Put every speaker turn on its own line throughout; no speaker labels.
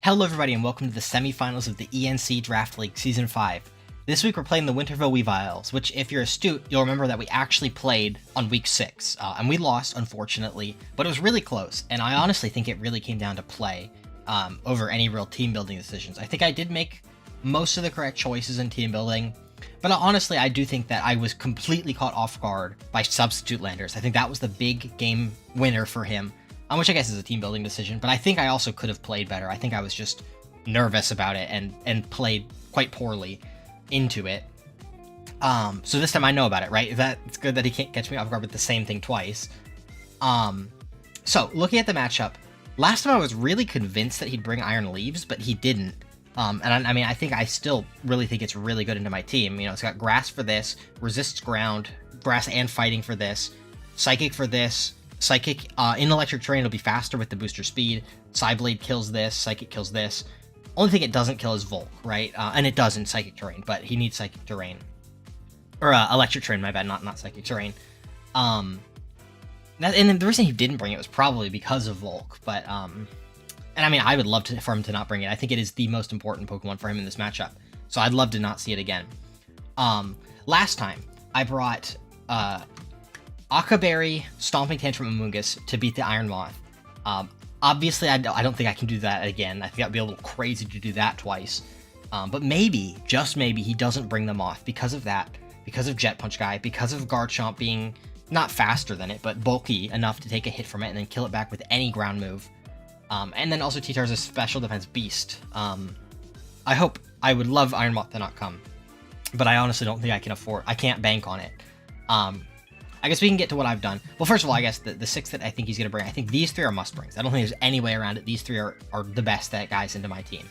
Hello everybody and welcome to the semifinals of the ENC Draft League Season 5. This week we're playing the Winterville Weaviles, which if you're astute, you'll remember that we actually played on week 6. And we lost, unfortunately, but it was really close, and I honestly think it really came down to play over any real team building decisions. I think I did make most of the correct choices in team building, but honestly I do think that I was completely caught off guard by Substitute Landers. I think that was the big game winner for him. Which I guess is a team building decision, but I think I also could have played better. I think I was just nervous about it and played quite poorly into it. So this time I know about it, right? It's good that he can't catch me off guard with the same thing twice. So looking at the matchup, last time I was really convinced that he'd bring Iron Leaves, but he didn't. And I mean, I think I still really think it's really good into my team. You know, it's got Grass for this, Resists Ground, Grass and Fighting for this, Psychic for this, Psychic in Electric Terrain will be faster with the booster speed. Psyblade kills this, Psychic kills this. Only thing it doesn't kill is Volk, right? And it does in Psychic Terrain, but he needs Psychic Terrain. Or Electric Terrain, my bad, not Psychic Terrain. And the reason he didn't bring it was probably because of Volk, but and I mean, I would love for him to not bring it. I think it is the most important Pokemon for him in this matchup, so I'd love to not see it again. Last time, I brought Akaberry, Stomping Tantrum, Amoonguss to beat the Iron Moth. Obviously, I don't think I can do that again. I think that'd be a little crazy to do that twice. But maybe, just maybe, he doesn't bring the Moth because of that, because of Jet Punch Guy, because of Garchomp being not faster than it, but bulky enough to take a hit from it and then kill it back with any ground move. And then also T-Tar's a special defense beast. I would love Iron Moth to not come, but I honestly don't think I can't bank on it. I guess we can get to what I've done. Well, first of all, I guess the 6 that I think he's going to bring, I think these 3 are must-brings. I don't think there's any way around it. These 3 are the best guys into my team.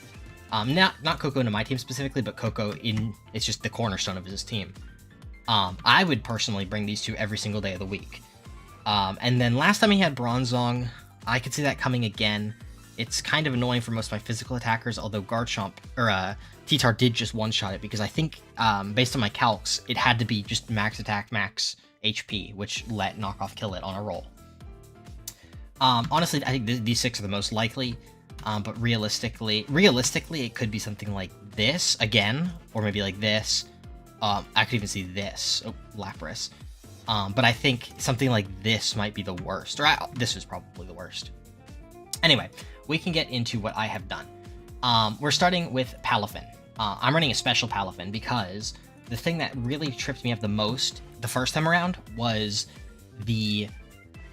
Not Coco into my team specifically, but Coco it's just the cornerstone of his team. I would personally bring these 2 every single day of the week. And then last time he had Bronzong, I could see that coming again. It's kind of annoying for most of my physical attackers, although Garchomp, or T-Tar did just one-shot it, because I think, based on my calcs, it had to be just max attack, max HP, which let Knockoff kill it on a roll. Honestly, I think these 6 are the most likely, but realistically, it could be something like this again, or maybe like this. I could even see this. Oh, Lapras. But I think something like this might be the worst, or this is probably the worst. Anyway, we can get into what I have done. We're starting with Palafin. I'm running a special Palafin because the thing that really tripped me up the most the first time around was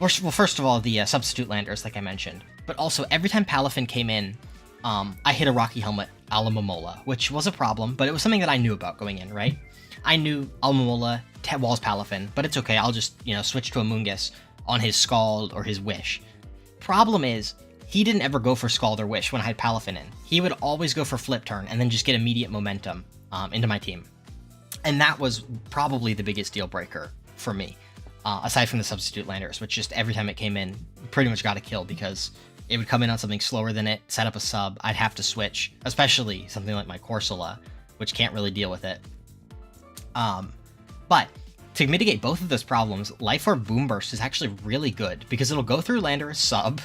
first of all, the Substitute Landers, like I mentioned, but also every time Palafin came in, I hit a Rocky Helmet a la Momola, which was a problem, but it was something that I knew about going in, right? I knew Momola walls Palafin, but it's okay, I'll just, switch to Amoonguss on his Scald or his Wish. Problem is, he didn't ever go for Scald or Wish when I had Palafin in. He would always go for Flip Turn and then just get immediate momentum into my team. And that was probably the biggest deal breaker for me, aside from the Substitute Landers, which just every time it came in, pretty much got a kill because it would come in on something slower than it, set up a sub, I'd have to switch, especially something like my Corsola, which can't really deal with it. But to mitigate both of those problems, Life Orb Boom Burst is actually really good because it'll go through Landers sub,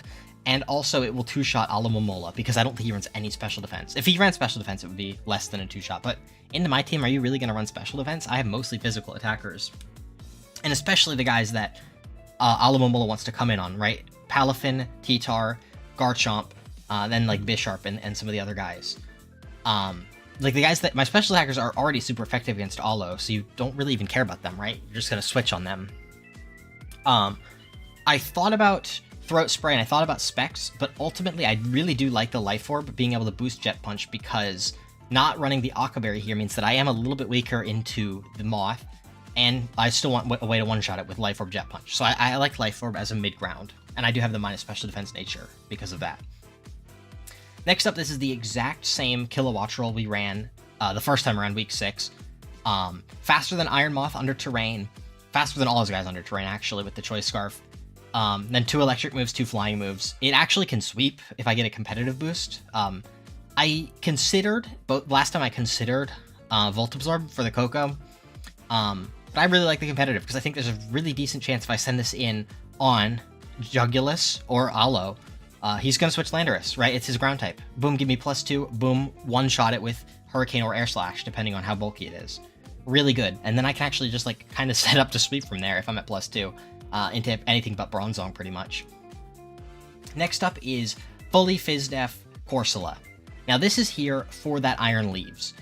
and also it will 2-shot a la Momola because I don't think he runs any special defense. If he ran special defense, it would be less than a 2-shot, but into my team, are you really going to run special defense? I have mostly physical attackers, and especially the guys that a la Momola wants to come in on, right? Palafin, T-Tar, Garchomp, then like Bisharp and some of the other guys. Like the guys that my special attackers are already super effective against Alo, so you don't really even care about them, right? You're just going to switch on them. I thought about Throat Spray and I thought about Specs, but ultimately I really do like the Life Orb being able to boost Jet Punch because not running the Akaberry here means that I am a little bit weaker into the Moth, and I still want a way to one-shot it with Life Orb Jet Punch. So I like Life Orb as a mid-ground, and I do have the minus special defense nature because of that. Next up, this is the exact same Kilowatt roll we ran the first time around week 6. Faster than Iron Moth under Terrain, faster than all his guys under Terrain actually with the Choice Scarf. Then 2 electric moves, 2 flying moves. It actually can sweep if I get a competitive boost. I considered, last time I considered Volt Absorb for the Coco, but I really like the competitive because I think there's a really decent chance if I send this in on Jugulus or Alo, he's going to switch Landorus, right? It's his ground type. Boom, give me +2. Boom, one-shot it with Hurricane or Air Slash, depending on how bulky it is. Really good. And then I can actually just, like, kind of set up to sweep from there if I'm at +2 into anything but Bronzong, pretty much. Next up is fully Fizdef Corsola. Now, this is here for that Iron Leaves.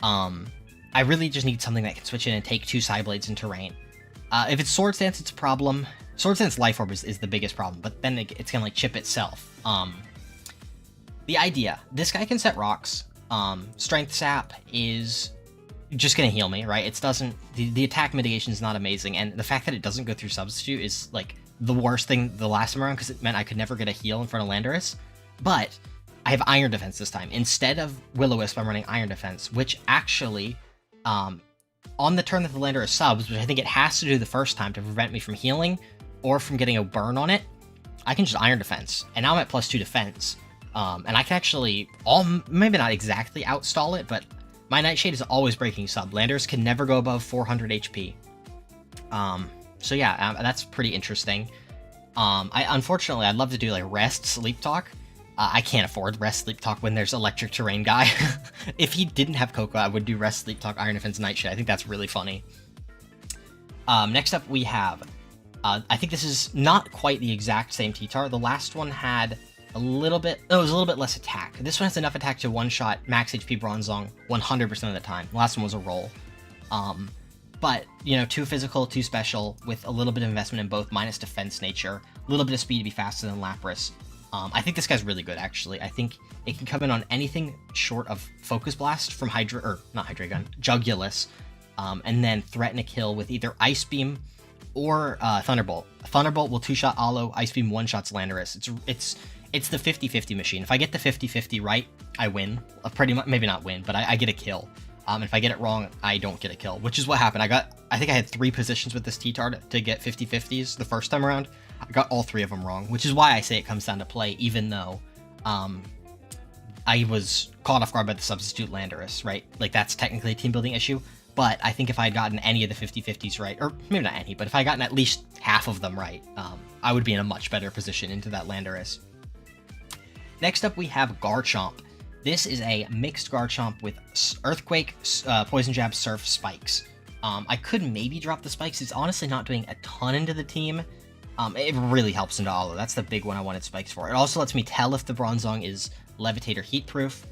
I really just need something that can switch in and take 2 Psyblades in terrain. If it's Swords Dance, it's a problem. Swords Dance Life Orb is the biggest problem, but then it's gonna like chip itself. The idea, this guy can set rocks. Strength Sap is just gonna heal me, right? It doesn't, the attack mitigation is not amazing, and the fact that it doesn't go through Substitute is like the worst thing the last time around, because it meant I could never get a heal in front of Landorus. But I have Iron Defense this time. Instead of Will-O-Wisp, I'm running Iron Defense, which actually, on the turn that the Landorus subs, which I think it has to do the first time to prevent me from healing, or from getting a burn on it, I can just Iron Defense, and now I'm at +2 defense. And I can actually, maybe not exactly outstall it, but my Nightshade is always breaking sub. Landorus can never go above 400 HP. So yeah, that's pretty interesting. Unfortunately, I'd love to do like Rest, Sleep Talk. I can't afford Rest, Sleep Talk when there's Electric Terrain guy. If he didn't have Coco, I would do Rest, Sleep Talk, Iron Defense, Nightshade. I think that's really funny. Next up, we have... I think this is not quite the exact same T-Tar. The last one had a little bit... Oh, it was a little bit less attack. This one has enough attack to one-shot max HP Bronzong 100% of the time. The last one was a roll. But, you know, 2 physical, 2 special, with a little bit of investment in both, minus defense nature, a little bit of speed to be faster than Lapras. I think this guy's really good, actually. I think it can come in on anything short of Focus Blast from not Hydreigon, Jugulus, and then threaten a kill with either Ice Beam or Thunderbolt. Thunderbolt will 2-shot Aloe, Ice Beam 1-shots Landorus. It's the 50-50 machine. If I get the 50-50 right, I win. Pretty much, maybe not win, but I get a kill. If I get it wrong, I don't get a kill, which is what happened. I think I had 3 positions with this T-Tar to get 50-50s the first time around. I got all 3 of them wrong, which is why I say it comes down to play, even though I was caught off guard by the substitute Landorus, right? Like, that's technically a team building issue. But I think if I had gotten any of the 50-50s right, or maybe not any, but if I had gotten at least half of them right, I would be in a much better position into that Landorus. Next up, we have Garchomp. This is a mixed Garchomp with Earthquake, Poison Jab, Surf, Spikes. I could maybe drop the Spikes. It's honestly not doing a ton into the team. It really helps into Aloe. That's the big one I wanted Spikes for. It also lets me tell if the Bronzong is Levitate or Heatproof.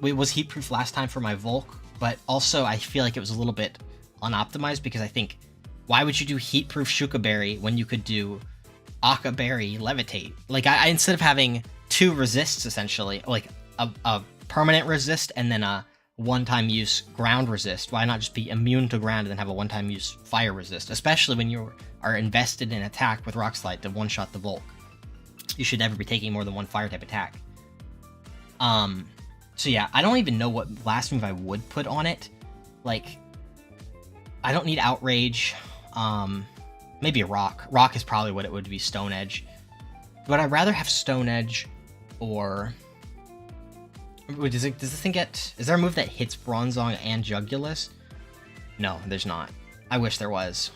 It was Heatproof last time for my Volk, but also I feel like it was a little bit unoptimized, because I think, why would you do Heatproof Shuka Berry when you could do Aka Berry Levitate? Like, I instead of having 2 resists, essentially, like a permanent resist and then a one-time use ground resist, why not just be immune to ground and then have a one-time use fire resist, especially when you are invested in attack with Rock Slide to one-shot the Volk. You should never be taking more than 1 fire type attack. So yeah, I don't even know what last move I would put on it. Like, I don't need Outrage. Maybe a Rock. Rock is probably what it would be, Stone Edge. But I'd rather have Stone Edge or... Does this thing get... Is there a move that hits Bronzong and Jugulus? No, there's not. I wish there was.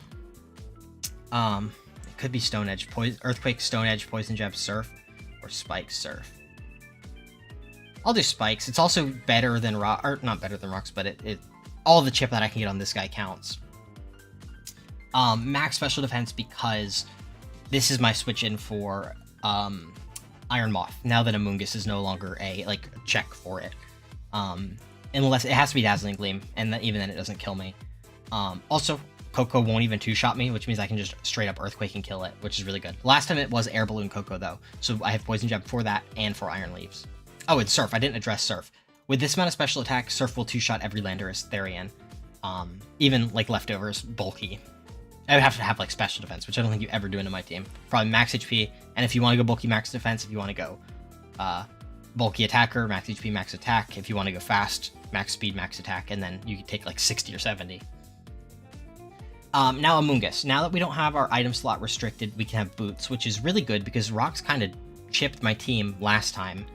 It could be Stone Edge. Earthquake, Stone Edge, Poison Jab, Surf, or Spike, Surf. I'll do Spikes. It's also better than Rock... Or not better than Rocks, but all the chip that I can get on this guy counts. Max Special Defense, because this is my switch in for... Iron Moth, now that Amoonguss is no longer a check for it. Unless it has to be Dazzling Gleam, and even then it doesn't kill me. Also, Coco won't even 2-shot me, which means I can just straight up Earthquake and kill it, which is really good. Last time it was Air Balloon Coco though, so I have Poison Jab for that and for Iron Leaves. Oh, it's Surf. I didn't address Surf. With this amount of special attack, Surf will 2-shot every Landorus Therian. Even like Leftovers, bulky. I would have to have like special defense, which I don't think you ever do into my team. Probably max HP, and if you want to go bulky, max defense. If you want to go bulky attacker, max HP, max attack. If you want to go fast, max speed, max attack, and then you can take like 60 or 70. Now Amoonguss. Now that we don't have our item slot restricted, we can have Boots, which is really good because Rocks kind of chipped my team last time.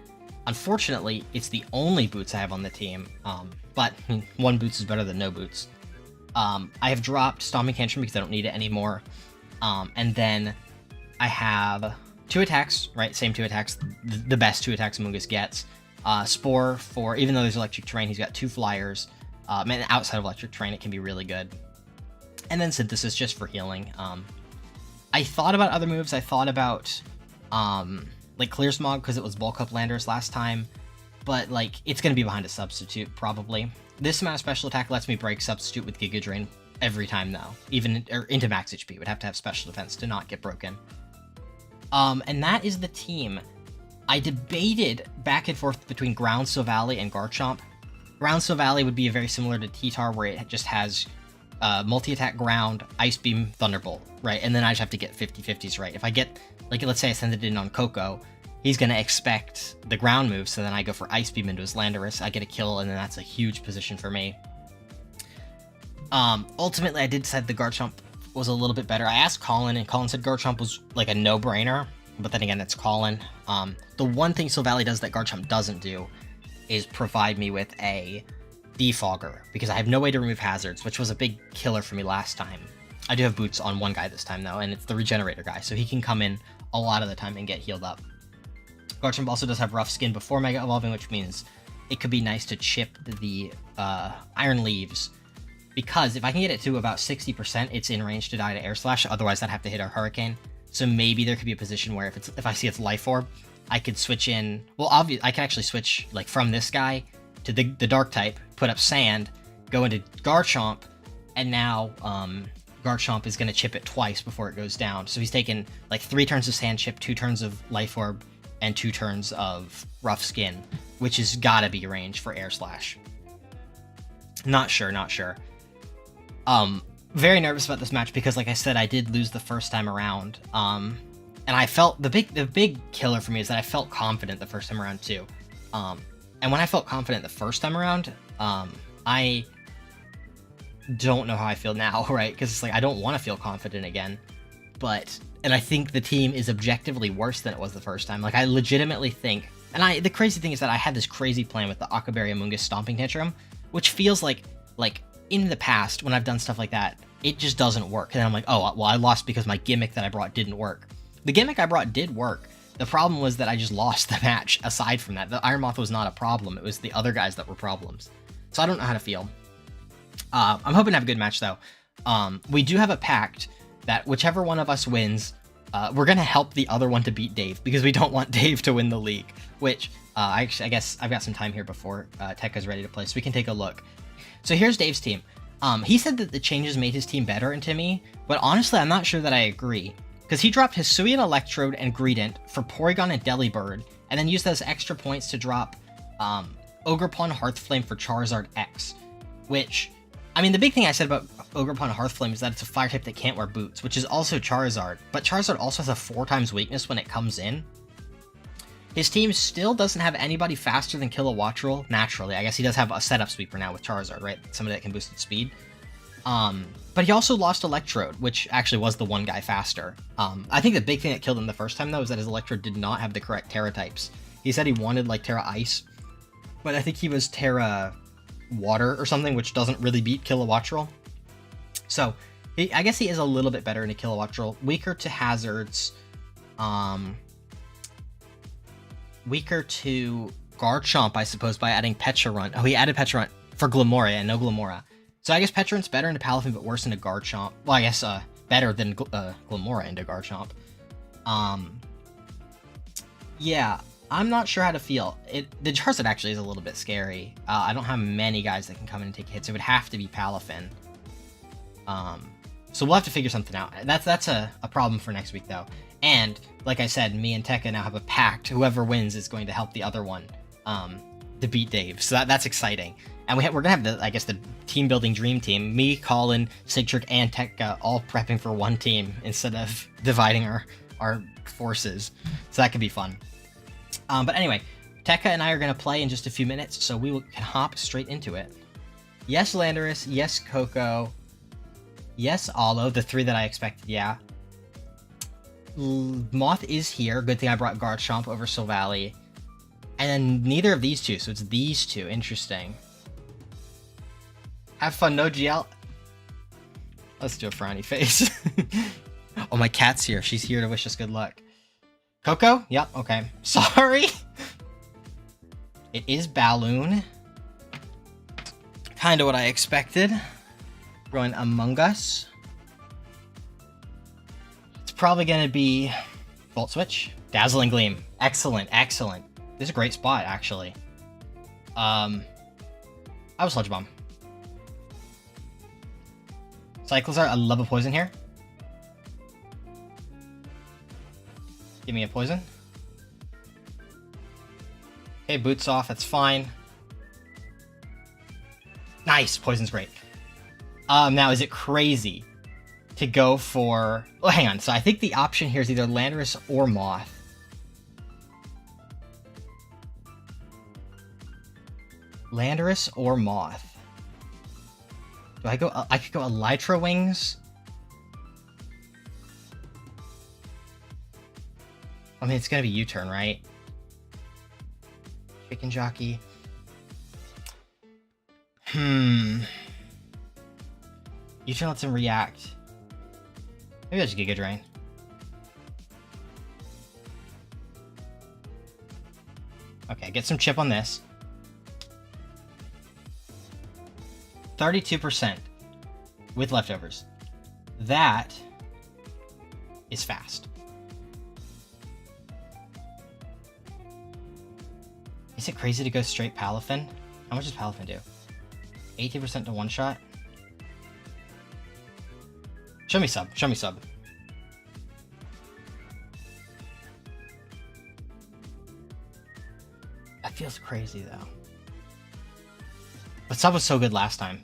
Unfortunately, it's the only Boots I have on the team, but 1 Boots is better than no Boots. I have dropped Stomping Tantrum because I don't need it anymore. And then I have 2 attacks, right? Same 2 attacks, the best 2 attacks Amoonguss gets. Spore for, even though there's electric terrain, he's got 2 flyers. And outside of electric terrain, it can be really good. And then Synthesis just for healing. I thought about other moves. I thought about like Clear Smog because it was bulk up landers last time, but like it's gonna be behind a substitute probably. This amount of special attack lets me break substitute with Giga Drain every time though, even or into max HP. Would have to have special defense to not get broken. And that is the team. I debated back and forth between Ground Silvally and Garchomp. Ground Silvally would be very similar to T-Tar, where it just has multi-attack ground, Ice Beam, Thunderbolt, right? And then I just have to get 50-50s right. If I get, like, let's say I send it in on Coco, he's going to expect the ground move, so then I go for Ice Beam into his Landorus, I get a kill, and then that's a huge position for me. Ultimately, I did decide the Garchomp was a little bit better. I asked Colin, and Colin said Garchomp was, like, a no-brainer, but then again, it's Colin. The one thing Silvally does that Garchomp doesn't do is provide me with a Defogger, because I have no way to remove hazards, which was a big killer for me last time. I do have boots on one guy this time though, and it's the Regenerator guy, so he can come in a lot of the time and get healed up. Garchomp also does have rough skin before Mega Evolving, which means it could be nice to chip the Iron Leaves, because if I can get it to about 60%, it's in range to die to Air Slash, otherwise I'd have to hit a Hurricane. So maybe there could be a position where if I see its Life Orb, I could switch in, well obviously I can actually switch like from this guy to the Dark type, put up Sand, go into Garchomp, and now Garchomp is going to chip it twice before it goes down. So he's taken like 3 turns of Sand Chip, 2 turns of Life Orb, and 2 turns of Rough Skin, which has gotta be range for Air Slash. Not sure. Very nervous about this match because, like I said, I did lose the first time around. And I felt the big killer for me is that I felt confident the first time around too. And when I felt confident the first time around, I don't know how I feel now, right? Because it's like I don't want to feel confident again. And I think the team is objectively worse than it was the first time. Like I legitimately think, and the crazy thing is that I had this crazy plan with the Akaberry Amoonguss Stomping Tantrum, which feels like in the past when I've done stuff like that, it just doesn't work. And then I'm like, oh, well, I lost because my gimmick that I brought didn't work. The gimmick I brought did work. The problem was that I just lost the match. Aside from that, the Iron Moth was not a problem. It was the other guys that were problems. So I don't know how to feel. I'm hoping to have a good match though. We do have a pact that whichever one of us wins, we're going to help the other one to beat Dave, because we don't want Dave to win the league, which I guess I've got some time here before Tekka's ready to play, so we can take a look. So here's Dave's team. He said that the changes made his team better and to me, but honestly, I'm not sure that I agree, because he dropped Hisuian Electrode and Greedent for Porygon and Delibird, and then used those extra points to drop Ogerpon Hearthflame for Charizard X, which, I mean, the big thing I said about Ogerpon Hearthflame is that it's a fire type that can't wear boots, which is also Charizard, but Charizard also has a 4 times weakness when it comes in. His team still doesn't have anybody faster than Kilowattrel, naturally. I guess he does have a setup sweeper now with Charizard, right? Somebody that can boost its speed. But he also lost Electrode, which actually was the one guy faster. I think the big thing that killed him the first time, though, is that his Electrode did not have the correct Terra types. He said he wanted, like, Terra Ice, but I think he was Terra Water or something, which doesn't really beat Kilowattrel. So, I guess he is a little bit better in a Kilowattrel. Weaker to hazards. Weaker to Garchomp, I suppose, by adding Pecharunt. Oh, he added Pecharunt for Glimmora and no Glimmora. So I guess Pecharunt's better into Palafin, but worse into Garchomp. Well, I guess better than Glimmora into Garchomp. Yeah, I'm not sure how to feel. The Charizard actually is a little bit scary. I don't have many guys that can come in and take hits. It would have to be Palafin. So we'll have to figure something out. That's a problem for next week, though. And, like I said, me and Tekka now have a pact. Whoever wins is going to help the other one to beat Dave. So that's exciting. And we're going to have, the team-building dream team. Me, Colin, Sigtrick, and Tekka all prepping for one team instead of dividing our forces. So that could be fun. But anyway, Tekka and I are going to play in just a few minutes, so we can hop straight into it. Yes, Landorus. Yes, Coco. Yes, Alo. The 3 that I expected, yeah. Moth is here. Good thing I brought Garchomp over Silvally. And then neither of these two, so it's these two. Interesting. Have fun, no GL. Let's do a frowny face. Oh, my cat's here. She's here to wish us good luck. Coco? Yep, okay. Sorry! It is Balloon. Kinda what I expected. Going Among Us. It's probably gonna be Volt Switch. Dazzling Gleam. Excellent, excellent. This is a great spot, actually. I was Sludge Bomb. Cyclizar, I love a poison here. Give me a poison. Okay, boots off, that's fine. Nice, poison's great. Now is it crazy to go for... Oh, hang on, so I think the option here is either Landorus or Moth. Landorus or Moth. Do I go... I could go Elytra Wings. I mean, it's gonna be U-turn, right? Chicken Jockey. U-turn lets him react. Maybe I'll just Giga Drain. Okay, get some chip on this. 32% with leftovers. That is fast. Is it crazy to go straight Palafin? How much does Palafin do? 18% to one shot? Show me sub. Show me sub. That feels crazy though. But sub was so good last time.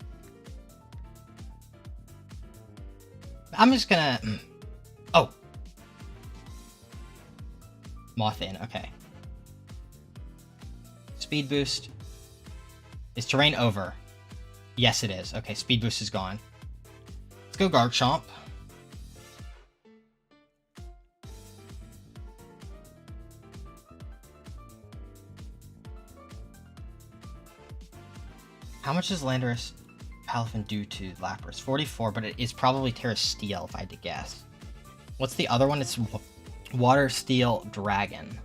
I'm just gonna... Oh! Moth in, okay. Speed boost. Is terrain over? Yes, it is. Okay, speed boost is gone. Let's go Garchomp. How much does Landorus Palafin do to Lapras? 44, but it is probably Terra Steel if I had to guess. What's the other one? It's Water Steel Dragon.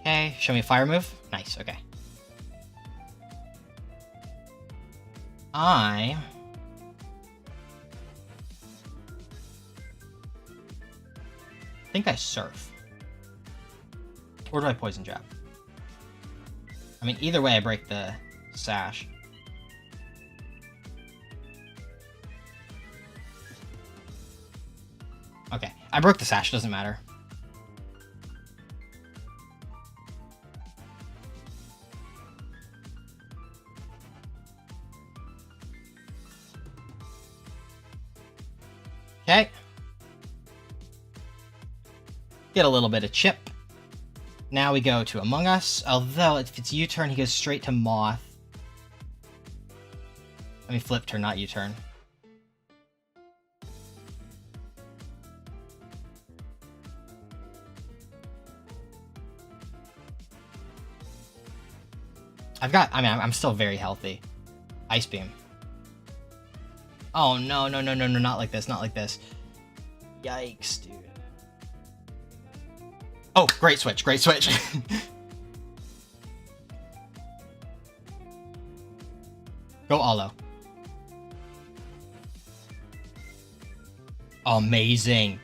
Okay, show me a fire move. Nice, okay. I think I Surf. Or do I Poison Jab? I mean, either way I break the Sash. Okay, I broke the Sash, doesn't matter. Okay. Get a little bit of chip. Now we go to Among Us. Although, if it's U-turn, he goes straight to Moth. Let me flip turn, not U-turn. I'm still very healthy. Ice Beam. Oh, no, no, no, no, no, not like this, not like this. Yikes, dude. Oh, great switch, great switch. Go Alo. Amazing.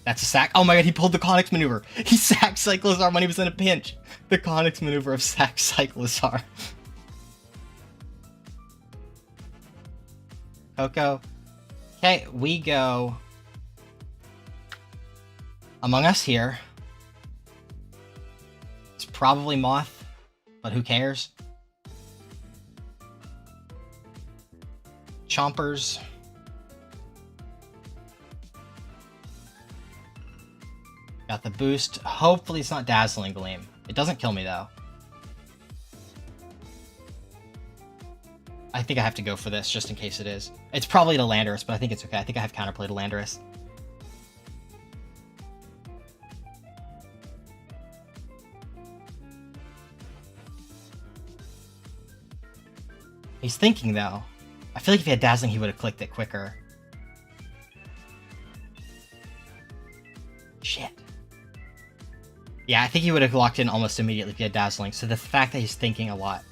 That's a sack. Oh my god, he pulled the Conix maneuver. He sacked Cyclizar when he was in a pinch. The Conix maneuver of sack Cyclizar. Coco. Okay, we go Among Us here. It's probably Moth, but who cares? Chompers. Got the boost. Hopefully it's not Dazzling Gleam. It doesn't kill me though. I think I have to go for this just in case it is. It's probably to Landorus, but I think it's okay. I think I have counterplay to Landorus. He's thinking, though. I feel like if he had Dazzling, he would have clicked it quicker. Shit. Yeah, I think he would have locked in almost immediately if he had Dazzling, so the fact that he's thinking a lot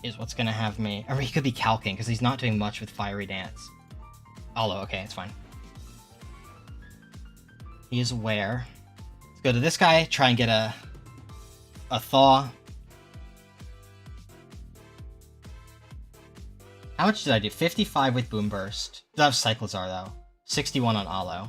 is what's going to have me... Or he could be calcing, because he's not doing much with Fiery Dance. Although, okay, it's fine. He is aware. Let's go to this guy, try and get a Thaw. How much did I do? 55 with Boom Burst. That was Cyclizar, though. 61 on Alo.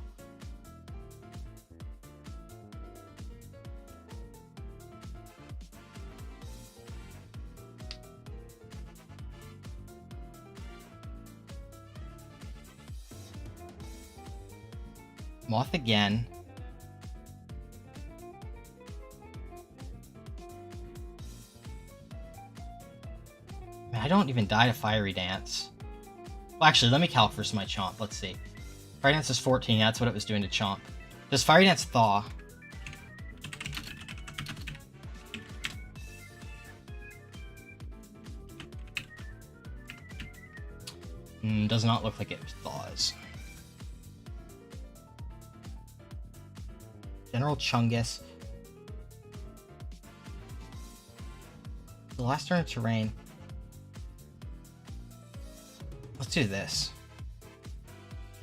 Moth again. Man, I don't even die to Fiery Dance. Well, actually, let me calc first my Chomp. Let's see. Fiery Dance is 14. That's what it was doing to Chomp. Does Fiery Dance Thaw? Does not look like it thaws. General Chungus. The last turn of terrain. Let's do this.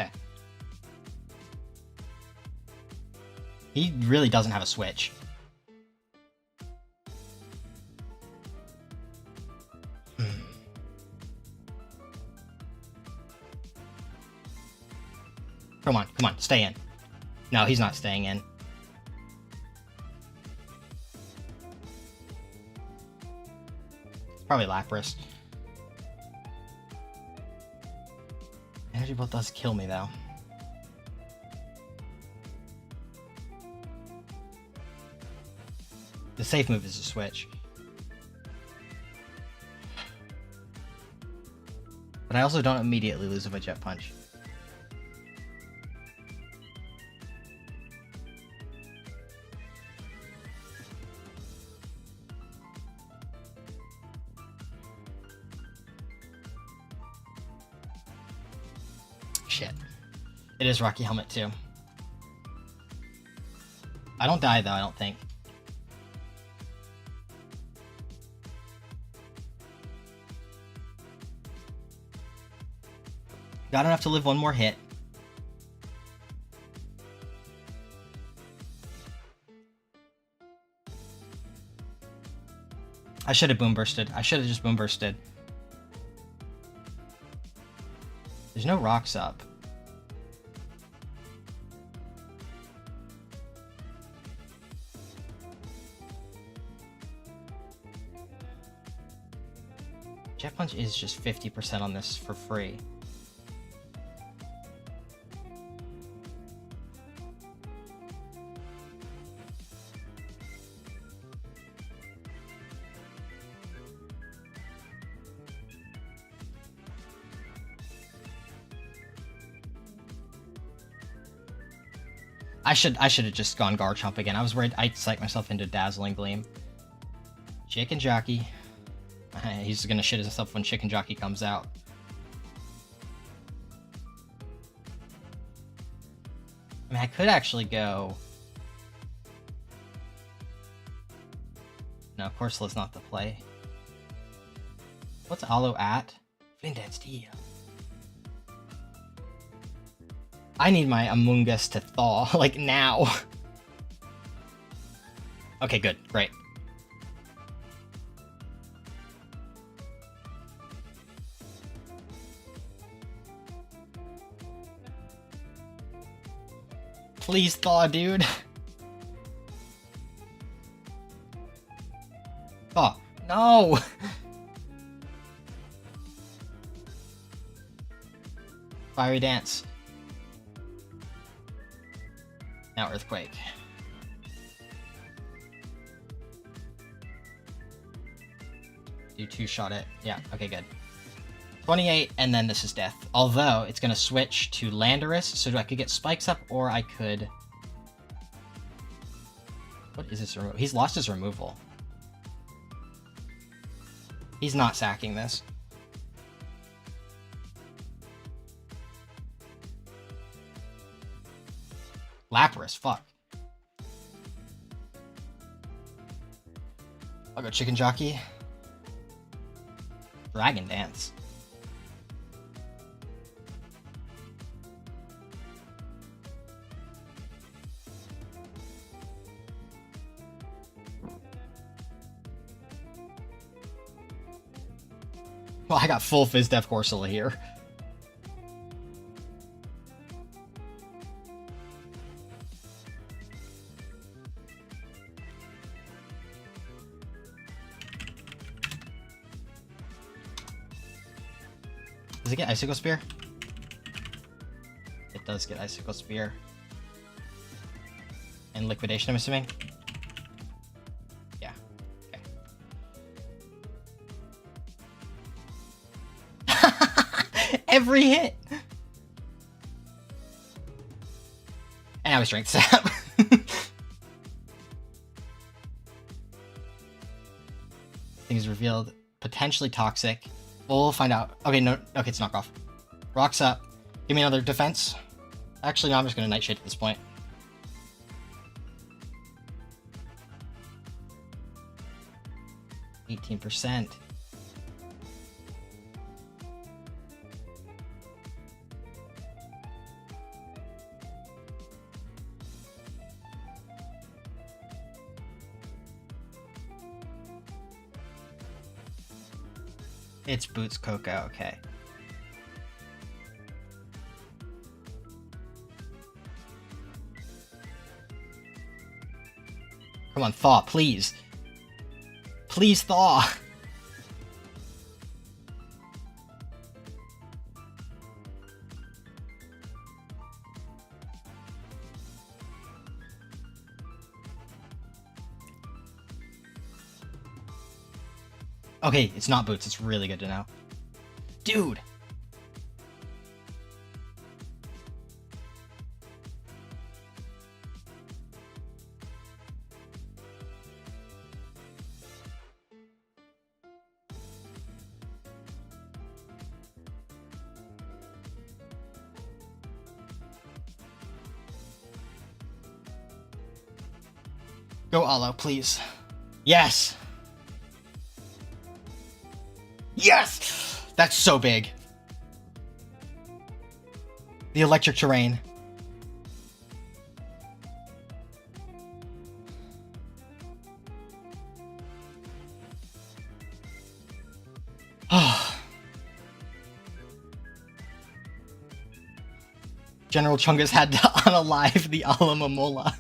Okay. He really doesn't have a switch. Come on, stay in. No, he's not staying in. Probably Lapras. Energy Bolt does kill me, though. The safe move is a switch. But I also don't immediately lose if I Jet Punch. Shit. It is Rocky Helmet too. I don't die though, I don't think. Got enough to live one more hit. I should have Boom Bursted. I should have just Boom Bursted. There's no rocks up. Jet Punch is just 50% on this for free. I should have just gone Garchomp again. I was worried I'd psych myself into Dazzling Gleam. Chicken Jockey. He's gonna shit himself when Chicken Jockey comes out. I mean, I could actually go... No, Corsola's not the play. What's Alo at? ENCDL. I need my Among Us to thaw, like, now. Okay, good. Great. Please thaw, dude. Thaw. No! Fiery Dance. Now Earthquake. Do two-shot it. Yeah, okay, good. 28, and then this is death. Although, it's going to switch to Landorus, so I could get Spikes up, or I could... What is this removal? He's lost his removal. He's not sacking this. Lapras, fuck. I'll go Chicken Jockey. Dragon Dance. Well, I got full Fizz Def Corsola here. Does it get Icicle Spear? It does get Icicle Spear. And Liquidation, I'm assuming? Yeah. Okay. Every hit! And I was Strength Sap. Things revealed. Potentially toxic. We'll find out. Okay, no. Okay, it's knockoff. Rocks up. Give me another defense. Actually, no, I'm just going to Nightshade at this point. %. It's Boots Coca, okay. Come on, thaw, please. Please thaw. Okay, it's not Boots. It's really good to know. Dude! Go Aloe, please. Yes! Yes! That's so big. The electric terrain. General Chungus had to unalive the Alamamola.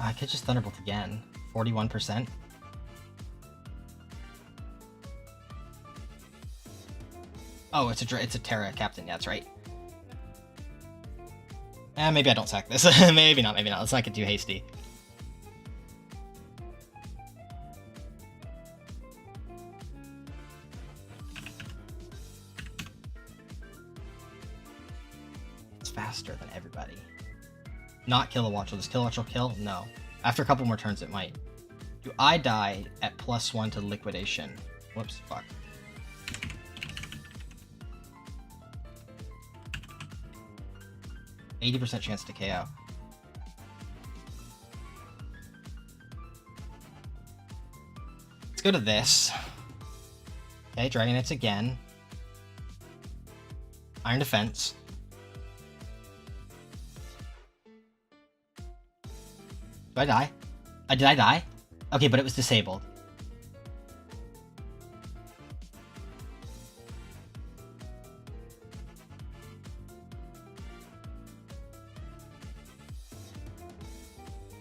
I could just Thunderbolt again. 41%. Oh, it's a Terra Captain. Yeah, that's right. Maybe I don't sack this. Maybe not. Let's not get too hasty. It's faster than everybody. Not Kilowatch. Does Kilowatch kill? No. After a couple more turns, it might. Do I die at +1 to Liquidation? Whoops, fuck. %80 chance to KO. Let's go to this. Okay, Dragon Hits again. Iron Defense. Did I die? Did I die? Okay, but it was disabled.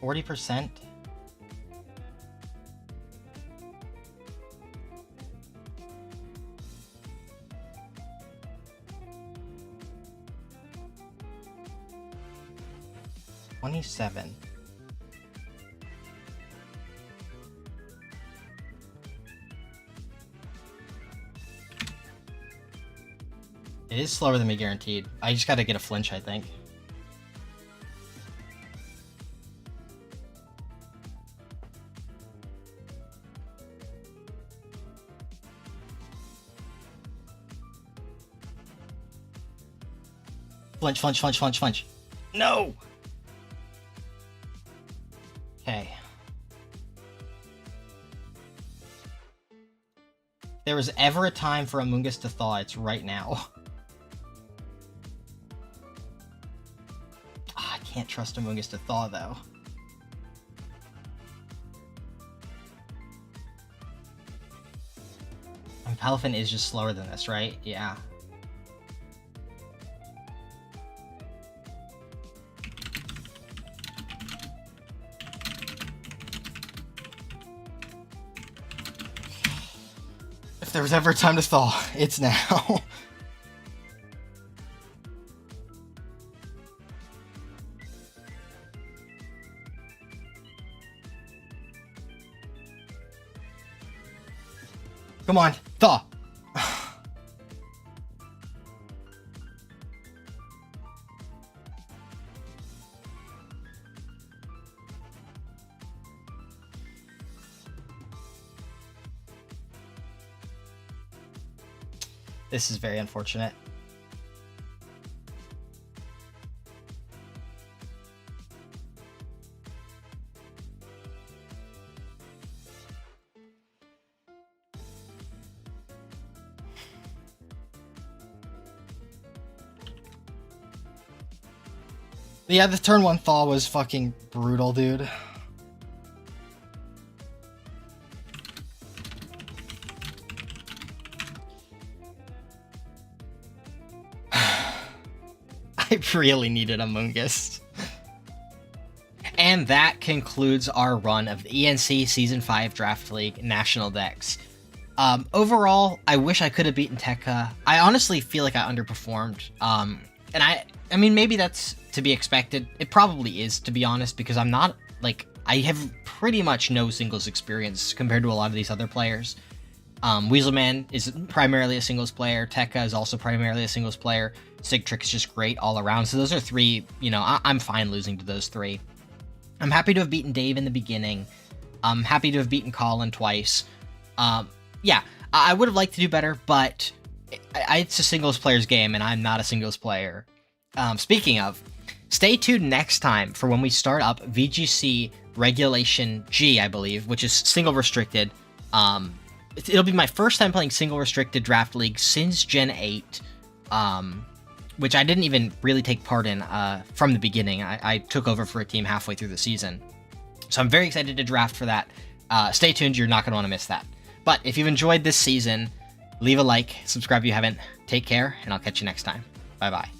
%40? 27. It is slower than me, guaranteed. I just gotta get a flinch, I think. Flinch, flinch, flinch, flinch, flinch. No! Okay. If there was ever a time for Amoonguss to thaw, it's right now. I can't trust Amoonguss to thaw, though. And Palafin is just slower than this, right? Yeah. If there was ever a time to thaw, it's now. Come on, thaw. This is very unfortunate. Yeah, the turn 1 thaw was fucking brutal, dude. I really needed Amoonguss. And that concludes our run of the ENC Season 5 Draft League National Dex. Overall, I wish I could have beaten Techa. I honestly feel like I underperformed. And I mean, maybe that's to be expected. It probably is, to be honest, because I'm not, like, I have pretty much no singles experience compared to a lot of these other players. Weaselman is primarily a singles player. Techa is also primarily a singles player. Sigtrick is just great all around. So those are three, you know, I'm fine losing to those three. I'm happy to have beaten Dave in the beginning. I'm happy to have beaten Colin twice. Yeah, I would have liked to do better, but it's a singles player's game, and I'm not a singles player. Speaking of, stay tuned next time for when we start up VGC Regulation G, I believe, which is single restricted. It'll be my first time playing single restricted draft league since Gen 8, which I didn't even really take part in from the beginning. I took over for a team halfway through the season. So I'm very excited to draft for that. Stay tuned, you're not going to want to miss that. But if you've enjoyed this season, leave a like, subscribe if you haven't. Take care, and I'll catch you next time. Bye-bye.